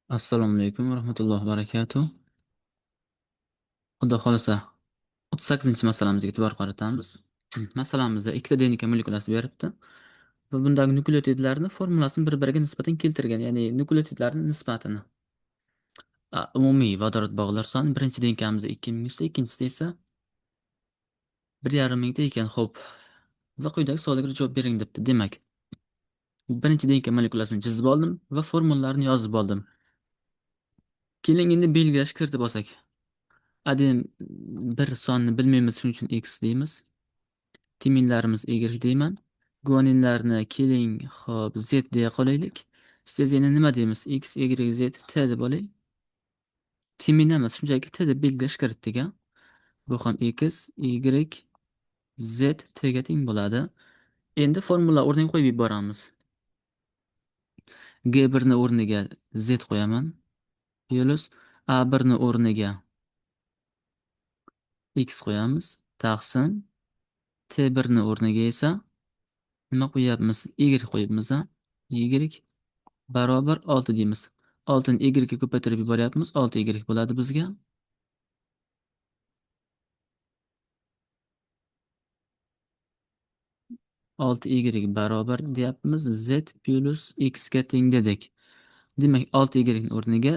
Assalomu alaykum va rahmatullohi va barakatuh. Xudo xolasa 38-masalamizga e'tibor qaratamiz. Masalamizda ikkita DNK molekulyasi beribdi va bundagi nukleotidlarni formulasini bir-biriga nisbatan keltirgan, ya'ni nukleotidlarning nisbatini. Umumiy vodorod bog'lar soni birinchi DNKmizda 2000 ta, ikkinchisida esa 1,5 mingta ekan. Xo'p. Va quyidagi savollarga javob bering debdi. Demak, birinchi DNK molekulyasini chizib oldim va formulalarini yozib oldim. Keling endi belgilashga kiritib olsak. Adem bir sonni bilmaymiz, shuning uchun x deymiz. Timinlarimiz y deyman. Guaninlarni keling, hop, z deya qolaylik. Steziyani nima deymiz? X, y, z, t deb olay. Timin emas, shunchaki t deb belgilash kiritdik, a. Bu ham x, y, z, t ga teng bo'ladi. Endi formula o'rniga qo'yib yuboramiz. G1 ni o'rniga z qo'yaman. Plus A1 ni o'rniga x qo'yamiz. Taqsim T1 ni o'rniga esa nima qo'yapmiz? Y qo'yibmiz, a. Y barobar 6 deymiz. 6 ni y ga ko'paytirib yuboryapmiz. 6y bo'ladi bizga. 6y barobar deyapmiz. Z plus x ga teng dedik. Demak, 6y ni o'rniga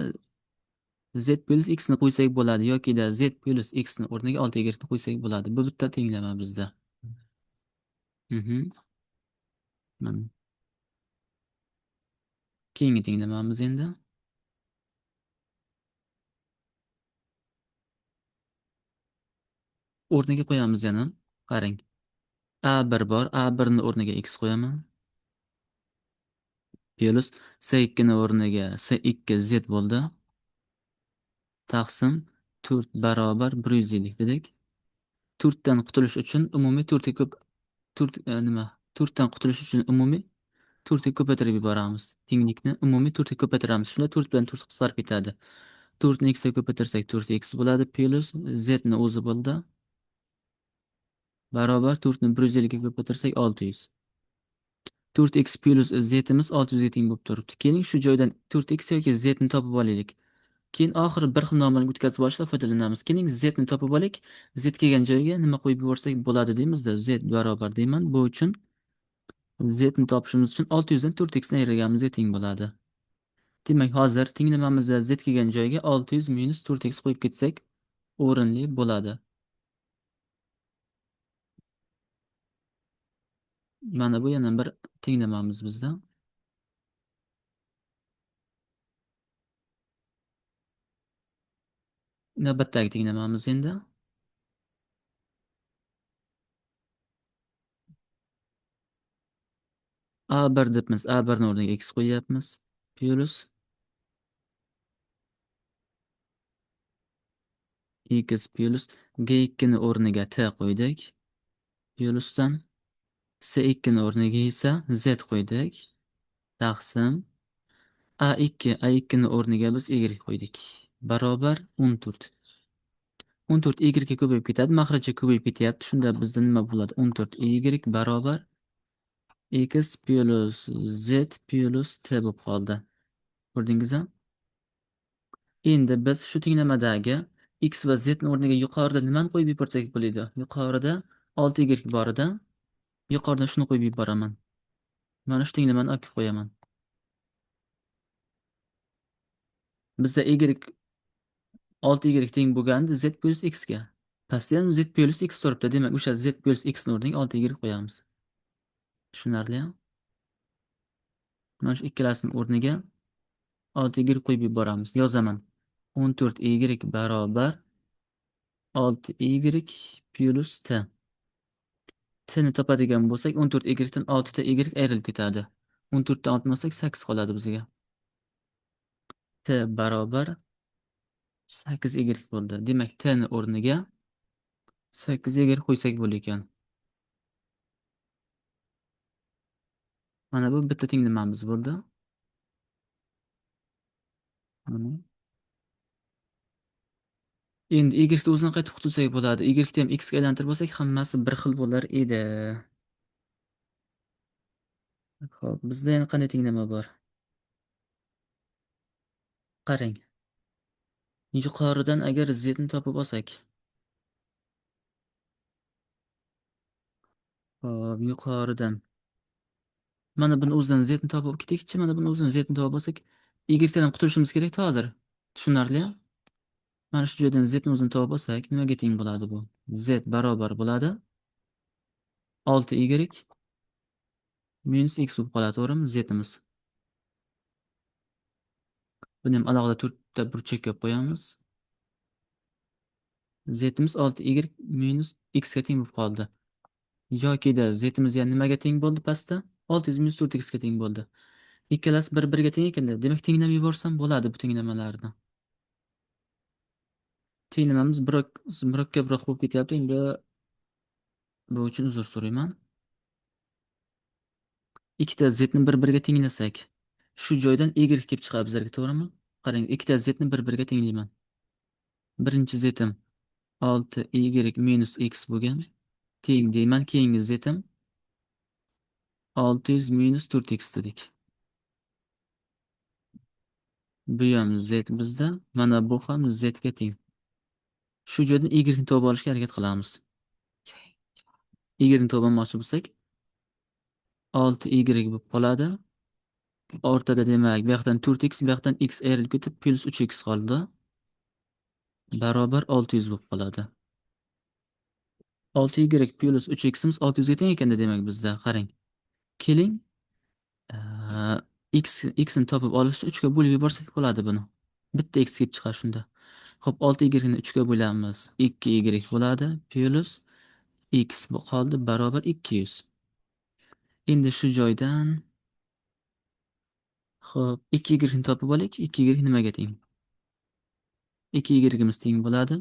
z plus x ni qo'ysak bo'ladi yoki z plus x ni o'rniga 6y ni qo'ysak bo'ladi. Bu bitta tenglama bizda. Mana. Keyingi tenglamamiz endi. O'rniga qo'yamiz yana. Qarang. A1 bor. A1 ni o'rniga x qo'yaman. Plus S2 ni o'rniga S2 Z bo'ldi. Taqsim 4 barobar 150 dedik. 4 dan qutulish uchun umumiy 4 ga ko'p 4 nima? 4 dan qutulish uchun umumiy 4 ga ko'paytirib yuboramiz. Tenglikni umumiy 4 ga ko'paytiramiz. Shunda 4 bilan 4 qisqarib ketadi. 4 ni x ga ko'paytirsak 4x bo'ladi. Plus Z ni o'zi bo'ldi. Barobar 4 ni 150 ga ko'paytirsak 600. 4x plus z'imiz 600 ga teng bo'lib turibdi. Keling shu joydan 4x yoki z ni topib olaylik. Keyin oxiri bir xil nomani o'tkazib olishdan foydalanamiz. Keling z ni topib olaylik. Z kelgan joyga nima qo'yib yuborsak bo'ladi deymizda. Z barobar deyman. Bu uchun z ni topishimiz uchun 600 dan 4x ni ayirganimizga teng bo'ladi. Demak, hozir tenglamamizda z kelgan joyga 600 minus 4x qo'yib ketsak o'rinli bo'ladi. Mana bu yana bir tenglamamiz bizda. Navbatdagi tenglamamiz endi. A1 debmiz. A1 ni o'rniga x qo'yyapmiz. Plus x plus G2 ni o'rniga t qo'ydik. Plusdan C2 ni o'rniga esa z qo'ydik. Taqsim A2 ni o'rniga biz y qo'ydik. Barobar 14. 14 y ga ko'payib ketadi. Maxraji ko'payib ketyapti. Shunda bizda nima bo'ladi? 14 y barobar x plus z plus t bo'lib qoldi. Ko'rdingizmi? Endi biz shu tenglamadagi x va z ni o'rniga yuqorida nimani qo'yib yuborsak bo'ladi? Yuqorida 6y bor edi. Yuqoridan shuni qo'yib yuboraman. Mana shu tenglamani olib qo'yaman. Bizda y 6y teng bo'lganda z plus x ga. Pastda ham z plus x turibdi. Demak, o'sha z plus x ni o'rniga 6y qo'yamiz. Tushunarli? Mana shu ikkalasini o'rniga 6y qo'yib yuboramiz. Yozaman. 14y barobar 6y plus t. T ni topadigan bo'lsak, 14y dan 6 ta y ayrilib ketadi. 14 dan 6 olsak 8 qoladi bizga. T barobar 8y bo'ldi. Demak, t ni o'rniga 8y qo'ysak bo'lar ekan. Mana bu bitta tenglamamiz bo'ldi. Mana. Endi y ni o'zini qaytib qutulsak bo'ladi. Y ni ham x ga aylantirib olsak, hammasi bir xil bo'lar edi. Xo'p, bizda yana qanday tenglama bor? Qarang. Yuqoridan agar z ni topib olsak. Hop, yuqoridan. Mana buni o'zidan z ni topib ketikchi. Mana buni o'zidan z ni topib olsak, y dan qutulishimiz kerak hozir. Tushunarli? Mana shu joydan z ni o'zini topib olsak, nimaga teng bo'ladi bu? Z barobar bo'ladi 6y minus x bo'lib qoladi, to'g'rimi? Zimiz. Buni ham alohida to'rtta burchakka qo'yamiz. Zimiz 6y minus x ga teng bo'lib qoldi. Yokida zimiz yana nimaga teng bo'ldi pastda? 600 minus 4x ga teng bo'ldi. Ikkalasi bir-biriga teng ekanlar. Demak, tenglamay yuborsam bo'ladi bu tenglamalarni. Tenglamamiz murakkabroq bo'lib ketyapti. Endi bu uchun uzr so'rayman. Ikkita z ni bir-biriga tenglasak, shu joydan y kelib chiqadi bizlarga, to'g'rimi? Qarang, ikkita z ni bir-biriga tenglayman. Birinchi zim 6y minus x bo'lgan. Teng deyman, keyingi zim 600 minus 4x dedik. Bu ham z bizda, mana bu ham z ga teng. Shu joydan y ni topib olishga harakat qilamiz. Y ni topib olmoqchi bo'lsak, 6y bo'lib qoladi. O'rtada demak, bu yoqdan 4x, bu yoqdan x ayrilib ketib, plus 3x qoldi. Barobar 600 bo'lib qoladi. 6y plus 3ximiz 600 ga teng ekanda demak bizda. Qarang. Keling, x ni topib olish uchun 3 ga bo'lib yuborsak bo'ladi buni. Bitta x kelib chiqar shunda. Xo'p, 6y ni 3 ga bo'lamiz. 2y bo'ladi plus x qoldi barobar 200. Endi shu joydan xo'p, 2y ni topib olaylik. 2y nimaga teng? 2y teng bo'ladi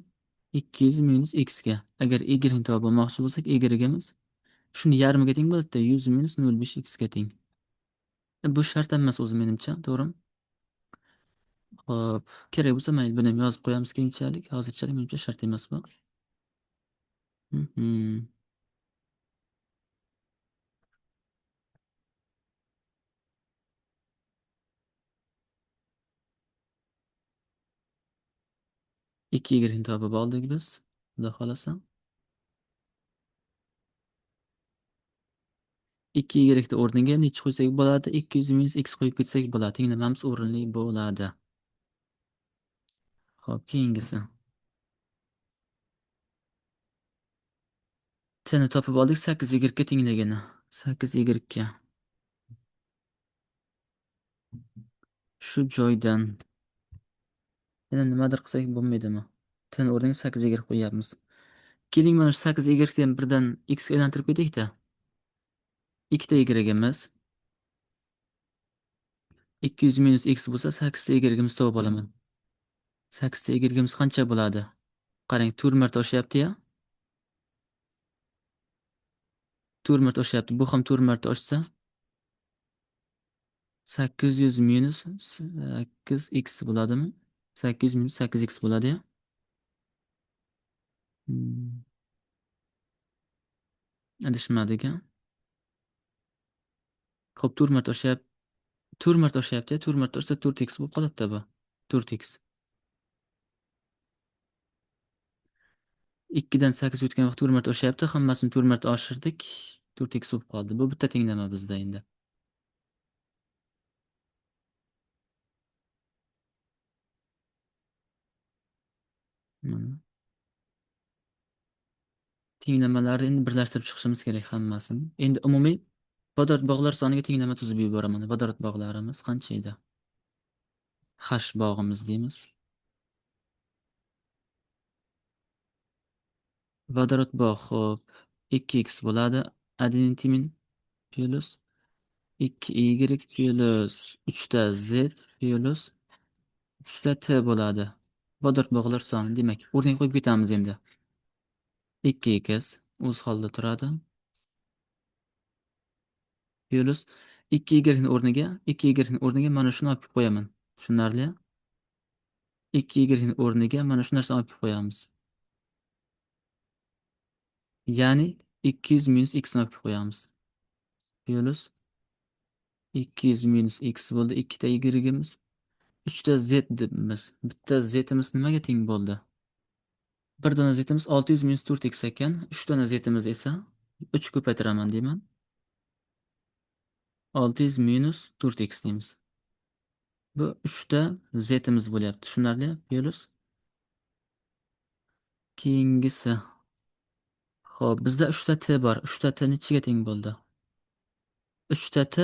200 minus x ga. Agar y ni topib olmoqchi bo'lsak, y'imiz shuni yarmiga teng bo'ladi-da, 100 minus 0,5 x ga teng. Bu shart emas o'zi menimcha, to'g'rimi? Xo'p, kerak bo'lsa mayli buni ham yozib qo'yamiz keyinchalik. Hozirchalik menimcha shart emas bu. 2y ni topib oldik biz. Xudo xolasa. 2y ni o'rniga necha qo'ysak bo'ladi? 200 minus x qo'yib ketsak bo'ladi. Tenglamamiz o'rinli bo'ladi. Xo'p, keyingisi. T ni topib oldik 8y ga tenglagini. 8y ga. Shu joydan yana nimadir qilsak bo'lmaydimi? T ni o'rniga 8y qo'yapmiz. Keling, mana shu 8y dan birdan x ga aylantirib ketdik-da. Ikkita y'imiz 200 minus x bo'lsa, 8 ta y'imiz topib olaman. 8 ta y'imiz qancha bo'ladi? Qarang, 4 marta oshyapti-ya. 4 marta oshyapti. Bu ham 4 marta oshsa 800 minus 8x bo'ladimi? 800 minus 8x bo'ladi-ya. Adashmadik-a. Xo'p, 4 marta oshyapti. 4 marta oshyapti. 4 marta oshsa 4x bo'lib qoladi-da bu. 4x. 2 dan 8 o'tgan vaqt 4 marta oshyapti. Hammasini 4 marta oshirdik. 4x bo'lib qoldi. Bu bitta tenglama bizda endi. Mana. Tenglamalarni endi birlashtirib chiqishimiz kerak hammasini. Endi umumiy vodorod bog'lar soniga tenglama tuzib yuboraman. Vodorod bog'larimiz qancha edi? H bog'imiz deymiz. Vodorod bog' xo'p 2x bo'ladi. Adenin timin plus 2y plus 3 ta z plus 3 ta t bo'ladi. Vodorod bog'lar soni demak, o'rniga qo'yib ketamiz endi. 2x o'z holida turadi. Plus 2y ni o'rniga mana shuni olib qo'yaman. Tushunarli? 2y ni o'rniga mana shu narsani olib qo'yamiz. Ya'ni 200 minus x ni olib qo'yamiz. Plus 200 minus x bo'ldi. Ikkita y'imiz. uchta z debmiz. Bitta zimiz nimaga teng bo'ldi? Bir dona zimiz 600 minus 4x ekan. 3 dona zimiz esa 3 ko'paytiraman deyman. 600 minus 4x deymiz. Bu 3ta zimiz bo'lyapti. Tushunarli? Plyus. Keyingisi. Xo'p, bizda 3ta t bor. 3ta t nechiga teng bo'ldi? 3ta t.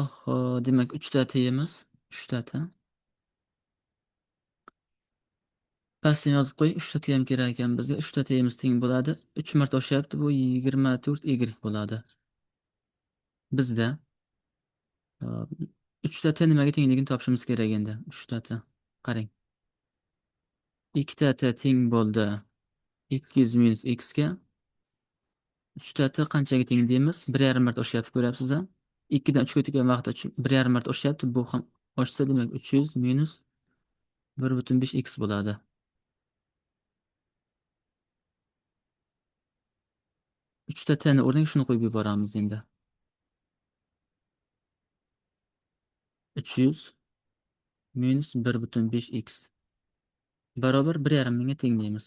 Oho, demak 3ta t emas. 3ta t. Pastdan yozib qo'y. 3ta t ham kerak ekan bizga. 3ta t'imiz teng bo'ladi. 3 marta oshyapti. Bu 24 y bo'ladi. Bizda 3ta t nimaga tengligini topishimiz kerak endi. 3ta t. Qarang. 2ta t teng bo'ldi 200 minus x ga. 3ta t qanchaga teng deymiz? 1,5 marta oshyapti, ko'ryapsiz a? 2 dan 3 ga o'tgan vaqtda 1,5 marta oshyapti. Bu ham oshsa demak 300 minus 1,5 x bo'ladi. 3ta t ni o'rniga shuni qo'yib yuboramiz endi. 300 minus 1,5 x barobar 1,5 mingga teng deymiz.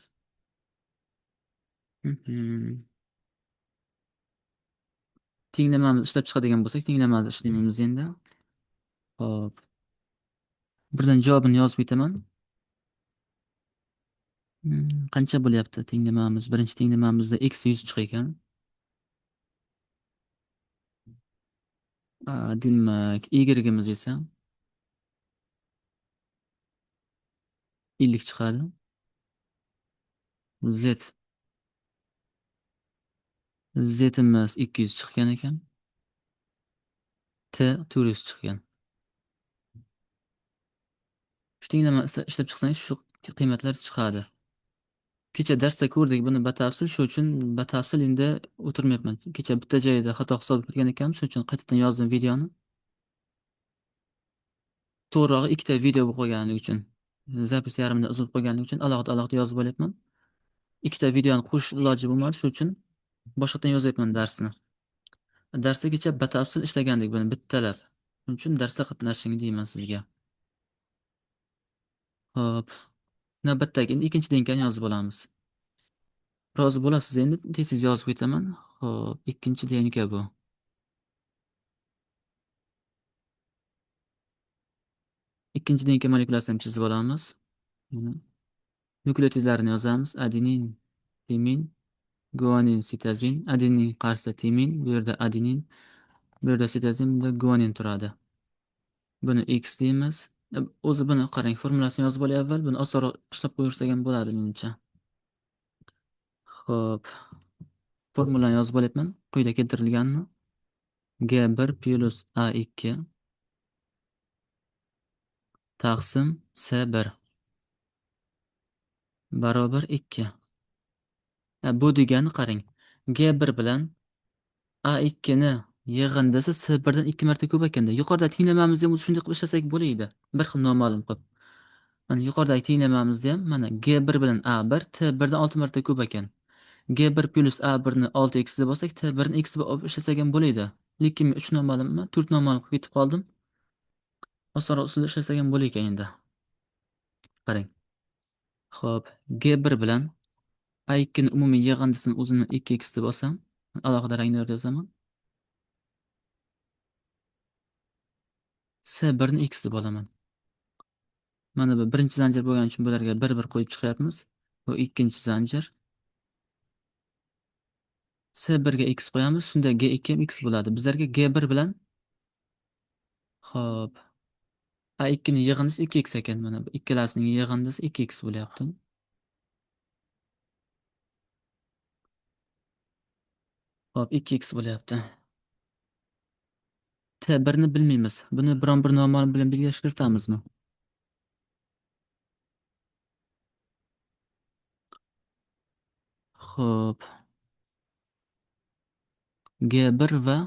Tenglamamizni ishlab chiqadigan bo'lsak, tenglamani ishlaymiz endi. Hop. Birdan javobini yozib ketaman. Qancha bo'lyapti tenglamamiz? Birinchi tenglamamizda x 100 chiq ekan. Demak, y-imiz esa 50 chiqadi. Z. Zimiz 200 chiqqan ekan. T 400 chiqqan. Shu tenglamani ishlab chiqsangiz shu qiymatlar chiqadi. Kecha darsda ko'rdik buni batafsil, shu uchun batafsil endi o'tirmayapman. Kecha bitta joyda xato hisob qilgan ekanmiz, shuning uchun qaytadan yozdim videoni. To'g'rirog'i ikkita video bo'lib qolganligi uchun, zapis yarimda uzilib qolganligi uchun alohida yozib olyapman. Ikkita videoni qo'shish iloji bo'lmadi, shuning uchun boshqatdan yozyapman darsni. Darsda kecha batafsil ishlagandik buni bittalab. Shuning uchun darsda qatnashing deyman sizga. Hop. Navbatdagi endi ikkinchi denkani yozib olamiz. Rozi bo'lasiz endi tez yozib ketaman. Hop, ikkinchi denka bu. Ikkinchi denka molekulasini chizib olamiz. Nukleotidlarini yozamiz. Adenin, timin, guanin, sitozin. Adenin qarshisi timin, bu yerda adenin, bu yerda sitozin, bunda guanin turadi. Buni x deymiz. O'zi buni qarang, formulasini yozib olay avval. Buni osonroq ishlab qo'yursak ham bo'ladi menimcha. Xo'p. Formulani yozib olyapman. Quyida keltirilganini. G1 plus A2 taqsim S1 barobar 2. Bu degani qarang. G1 bilan A2 ni yig'indisi S1 dan 2 marta ko'p ekanda. Yuqorida tenglamamizda ham o'zi shunday qilib ishlasak bo'laydi. Bir xil noma'lum qilib. Mana yuqoridagi tenglamamizda ham mana G1 bilan A1 T1 dan 6 marta ko'p ekan. G1 plus A1 ni 6x deb olsak, T1 ni x deb olib ishlasak ham bo'laydi. Lekin men 3 noma'lummi, 4 noma'lum qilib ketib qoldim. Osonroq usulda ishlasak ham bo'lar ekan endi. Qarang. Xo'p, G1 bilan A2 ni umumiy yig'indisini o'zini 2x deb olsam, alohida ranglarda yozaman. S1 ni x deb olaman. Mana bu birinchi zanjir bo'lgani uchun bularga 1 qo'yib chiqyapmiz. Bu ikkinchi zanjir. S1 ga x qo'yamiz, shunda G2 ham x bo'ladi. Bizlarga G1 bilan xo'p, A2 ning yig'indisi 2x ekan. Mana bu ikkalasining yig'indisi 2x bo'lyapti. Xo'p, 2x bo'lyapti. T1 ni bilmaymiz. Buni biron bir noma'lum bilan belgilash kiritamizmi? Xo'p. G1 va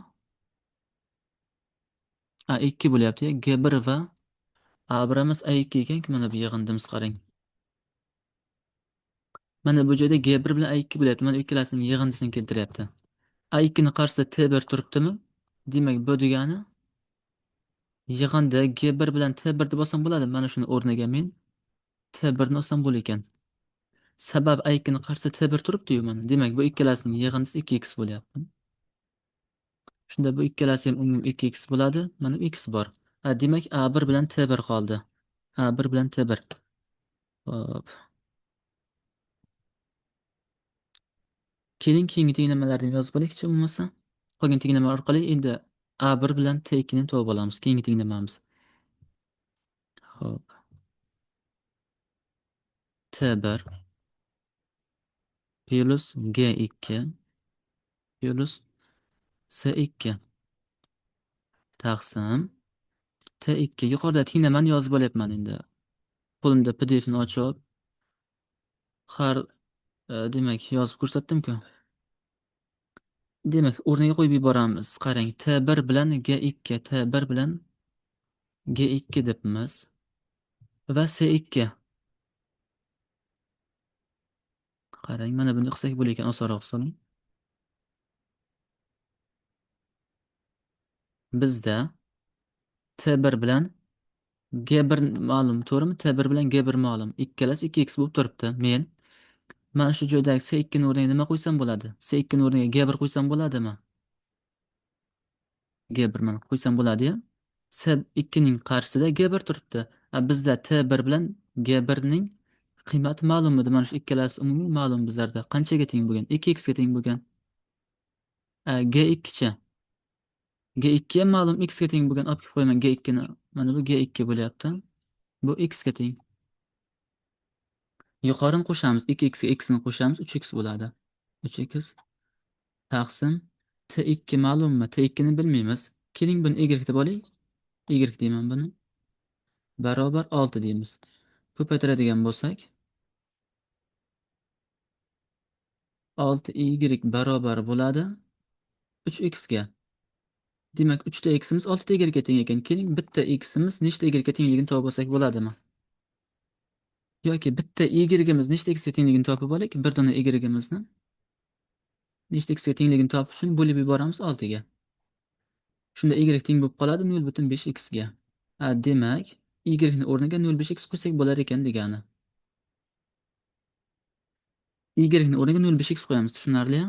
A2 bo'lyapti. G1 va A1 emas A2 ekan, mana bu yig'indimiz qarang. Mana bu joyda G1 bilan A2 bo'lyapti. Mana ikkalasining yig'indisini keltiryapti. A2 ning qarshisida T1 turibdimi? Demak, bu degani Yig'indi G1 bilan T1 deb olsam bo'ladi. Mana shuni o'rniga men T1 ni olsam bo'lar ekan. Sabab a ikkini qarshisi T1 turibdi-yu mana. Demak, bu ikkalasining yig'indisi 2x bo'lyapti. Shunda bu ikkalasi ham umum 2x bo'ladi. Mana bu x bor. Demak, A1 bilan T1 qoldi. A1 bilan T1. Hop. Keling, keyingi tenglamalarni yozib olaylikchi bo'lmasa. Qolgan tenglama orqali endi A1 bilan T2 ni topib olamiz. Keyingi tenglamamiz. Xo'p. T1 plus G2 plus S2 taqsim T2. Yuqorida tenglamani yozib olyapman endi. Qo'limda PDFni ochib, har demak yozib ko'rsatdim-ku. Demak, o'rniga qo'yib yuboramiz. Qarang, T1 bilan G2, T1 bilan G2 debmiz va S2. Qarang, mana buni qilsak bo'lar ekan, osonroq hisoblang. Bizda T1 bilan G1 ma'lum, to'g'rimi? T1 bilan G1 ma'lum. Ikkalasi 2x bo'lib turibdi. Men mana shu joydagi S2 ni o'rniga nima qo'ysam bo'ladi? S2 ni o'rniga G1 qo'ysam bo'ladimi? G1 mana qo'ysam bo'ladi-ya. S2 ning qarshisida G1 turibdi. Bizda T1 bilan G1 ning qiymati ma'lum edi. Mana shu ikkalasi umumiy ma'lum bizlarda. Qanchaga teng bo'lgan? 2x ga teng bo'lgan. G2 chi? G2 ham ma'lum x ga teng bo'lgan. Olib kelib qo'yaman G2 ni. Mana bu G2 bo'lyapti. Bu x ga teng. Yuqorini qo'shamiz. 2x ga x ni qo'shamiz. 3x bo'ladi. 3x taqsim T2 ma'lummi? T2 ni bilmaymiz. Keling buni y deb oling. Y deyman buni. Barobar 6 deymiz. Ko'paytiradigan bo'lsak 6y barobar bo'ladi 3x ga. Demak, 3 ta x'imiz 6 ta y ga teng ekan. Keling, bitta x'imiz nechta y ga tengligini topib olsak bo'ladimi? Yoki bitta y'imiz nechta x ga tengligini topib olaylik. Bir dona y'imizni nechta x ga tengligini topib shuni bo'lib yuboramiz 6 ga. Shunda y teng bo'lib qoladi 0,5x ga. Demak, y ni o'rniga 0,5x qo'ysak bo'lar ekan degani. Y ni o'rniga 0,5x qo'yamiz, tushunarli-a?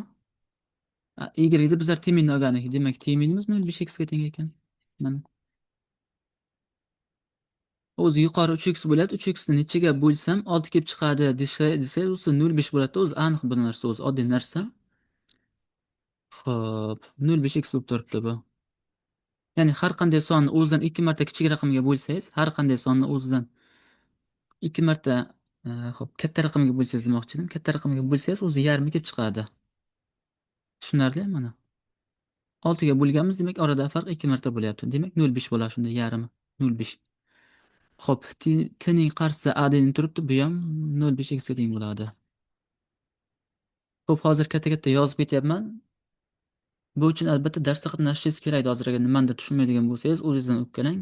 Y da bizlar teminni olgandik. Demak, teminimiz 0,5x ga teng ekan. Mana. O'zi yuqori 3x bo'ladi. 3x ni nechaga bo'lsam 6 kelib chiqadi desa, o'zi 0,5 bo'ladi. O'zi aniq bir narsa, o'zi oddiy narsa. Xo'p, 0,5x bo'lib turibdi bu. Ya'ni har qanday sonni o'zidan 2 marta kichik raqamga bo'lsangiz, har qanday sonni o'zidan 2 marta xo'p, katta raqamga bo'lsangiz demoqchidim. Katta raqamga bo'lsangiz, o'zi yarmi kelib chiqadi. Tushunarli mana. 6 ga bo'lganmiz, demak orada farq 2 marta bo'lyapti. Demak 0,5 bo'ladi shunda yarmi. 0,5. Xo'p, t ning qarshisi a deb turibdi, bu ham 0,5x ga teng bo'ladi. Xo'p, hozir katta-katta yozib ketyapman. Bu uchun albatta darsda qatnashishingiz kerak. Hozir agar nimanidir tushunmaydigan bo'lsangiz, o'zingizdan o'pkalang.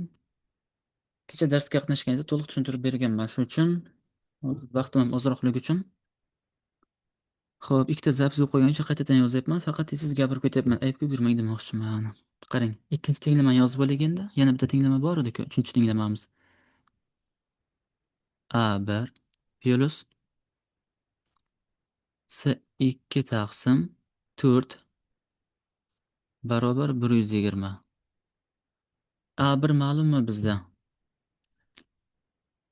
Kecha darsga qatnashganingizda to'liq tushuntirib berganman. Shuning uchun vaqtim ham ozroqligi uchun. Xo'p, ikkita zapis bo'lib qo'yganicha qaytadan yozyapman. Faqat siz gapirib ketyapman. Ayb ko'p yurmang demoqchiman. Qarang, ikkinchi tenglamani yozib olganda, yana bitta tenglama bor edi-ku, uchinchi tenglamamiz. A1 plus S2 taqsim 4 barobar 120. A1 ma'lummi bizda?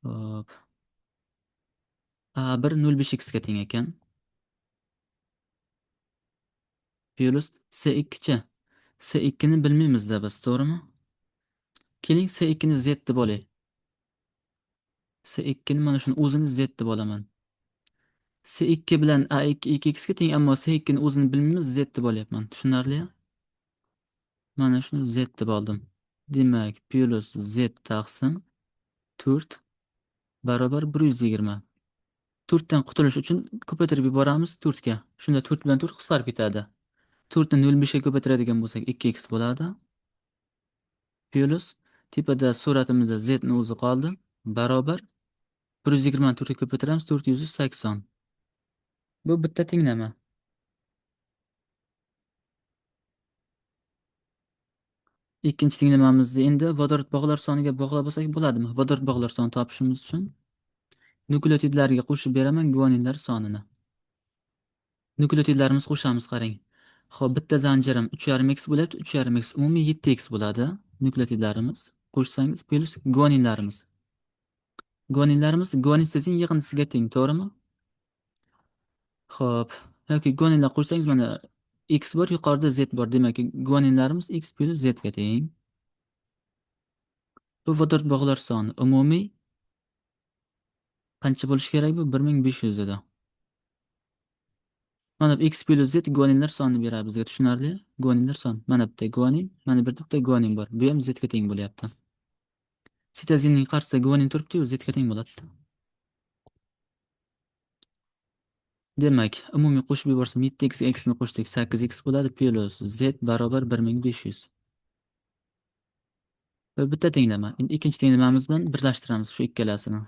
Hop. A1 0,5x ga teng ekan. Plus S2chi. S2 ni bilmaymiz-da biz, to'g'rimi? Keling, S2 ni z deb olay. S2 ni mana shuni o'zini z deb olaman. S2 bilan A2 2x ga teng, ammo S2 ni o'zini bilmaymiz, z deb olyapman. Tushunarli? Mana shuni z deb oldim. Demak, plus z taqsim 4 barobar 120. 4 dan qutulish uchun ko'paytirib yuboramiz 4 ga. Shunda 4 bilan 4 qisqarib ketadi. 4 ni 0,5 ga ko'paytiradigan bo'lsak 2x bo'ladi. Plus tepada suratimizda z ni o'zi qoldi. Barobar 120 ni 4 ga ko'paytiramiz 480. Bu bitta tenglama. Ikkinchi tenglamamizni endi vodorod bog'lar soniga bog'lab olsak bo'ladimi? Vodorod bog'lar sonini topishimiz uchun nukleotidlarga qo'shib beraman guaninlar sonini. Nukleotidlarimizni qo'shamiz, qarang. Xo'p, bitta zanjirim 3,5x bo'lyapti. 3,5x umumiy 7x bo'ladi. Nukleotidlarimiz qo'shsangiz plus guaninlarimiz. Guanin sizning yig'indisiga teng, to'g'rimi? Xo'p, yoki guaninlar qo'shsangiz mana x bor, yuqorida z bor. Demak, guaninlarimiz x plus z ga teng. Bu vodorod bog'lar soni umumiy qancha bo'lishi kerak bu? 1500 edi. Mana bu x plus z guaninlar sonini beradi bizga, tushunarli? Guaninlar soni. Mana bitta guanin, mana bitta guanin bor. Bu ham z ga teng bo'lyapti. Sitozinning qarshisida guanin turibdi-yu, z ga teng bo'ladi. Demak, umumiy qo'shib yuborsam 7x x ni qo'shdik 8x bo'ladi plus z barobar 1500. Va bitta tenglama. Endi ikkinchi tenglamamiz bilan birlashtiramiz shu ikkalasini.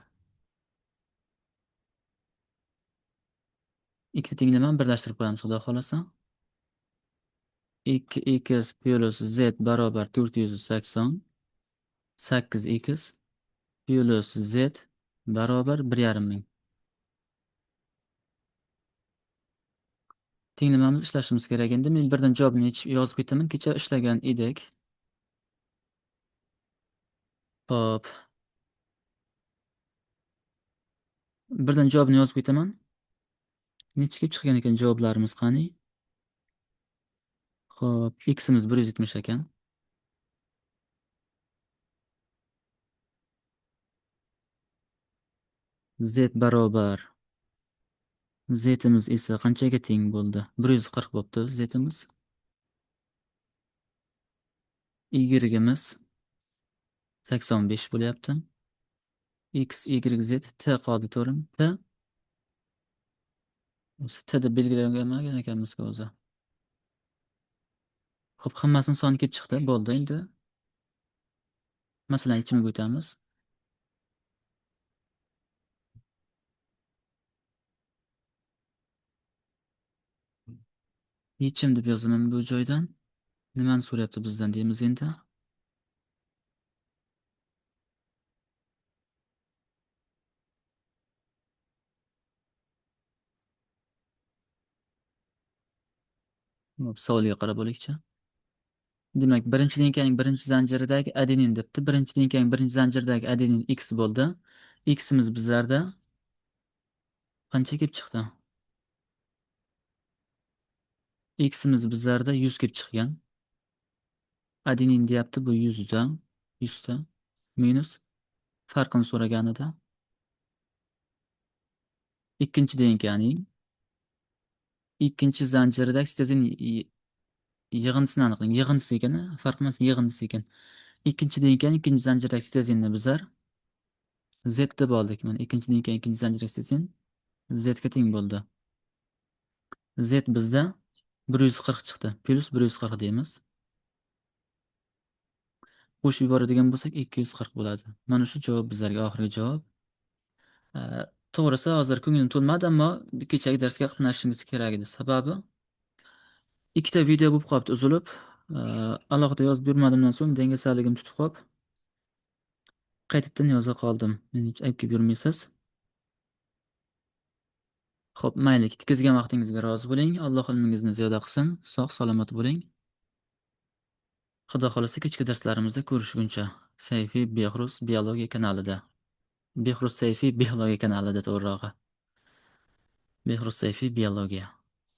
Ikkita tenglamani birlashtirib qo'yamiz, xudo xolasa. 2x plus z barobar 480. 8x plus z barobar 1,5 ming. Tenglamamizni ishlashimiz kerak. Endi men birdan javobni yozib ketaman. Kecha ishlagan edik. Hop. Birdan javobni yozib ketaman. Necha kelib chiqqan ekan javoblarimiz qani? Hop, ximiz 170 ekan. Z barobar. Z'imiz esa qanchaga teng bo'ldi? 140 bo'libdi z'imiz. Y'imiz 85 bo'lyapti. X, Y, Z, T qoldi, to'g'rimi? T deb belgilangan ekanmiz-ku o'zi. Xo'p, hammasini soni kelib chiqdi. Bo'ldi endi. Masalan, yechimiga o'tamiz. Yechim deb yozaman bu joydan. Nimani so'rayapti bizdan deymiz endi. Hop, savoliga qarab olaylikchi. Demak, birinchi linkaning birinchi zanjiridagi adenin debdi. Birinchi linkaning birinchi zanjiridagi adenin x bo'ldi. X'imiz bizlarda qancha kelib chiqdi? X'imiz bizlarda 100 kelib chiqqan. Adenin deyapti, bu 100 ta minus farqini so'raganida. Ikkinchi linkaning ikkinchi zanjiridagi sitozin yig'indisini aniqlang. Yig'indisi ekan, farq emas, yig'indisi ekan. Ikkinchi linkaning ikkinchi zanjiridagi sitozinni bizlar z deb oldik. Mana ikkinchi linkaning ikkinchi zanjiridagi sitozin z ga teng bo'ldi. Z bizda 140 chiqdi. Plus 140 deymiz. Qo'shib yuboradigan bo'lsak 240 bo'ladi. Mana shu javob bizlarga oxirgi javob. To'g'risi hozir ko'nglim to'lmadi, ammo kechagi darsga qatnashishingiz kerak edi. Sababi ikkita video bo'lib qolibdi uzilib. Alohida yozib yurmadimdan so'ng dangasalik tutib qolib qaytadan yoza qoldim. Meni ayb kelib yurmaysiz. Xo'p, mayli, ketkazgan vaqtingizga rozi bo'ling. Alloh ilmingizni ziyoda qilsin. Sog' salomat bo'ling. Xudo xolasa kechki darslarimizda ko'rishguncha. Sayfiy Behruz biologiya kanalida. Behruz Sayfiy biologiya kanalida, to'g'rirog'i. Behruz Sayfiy biologiya.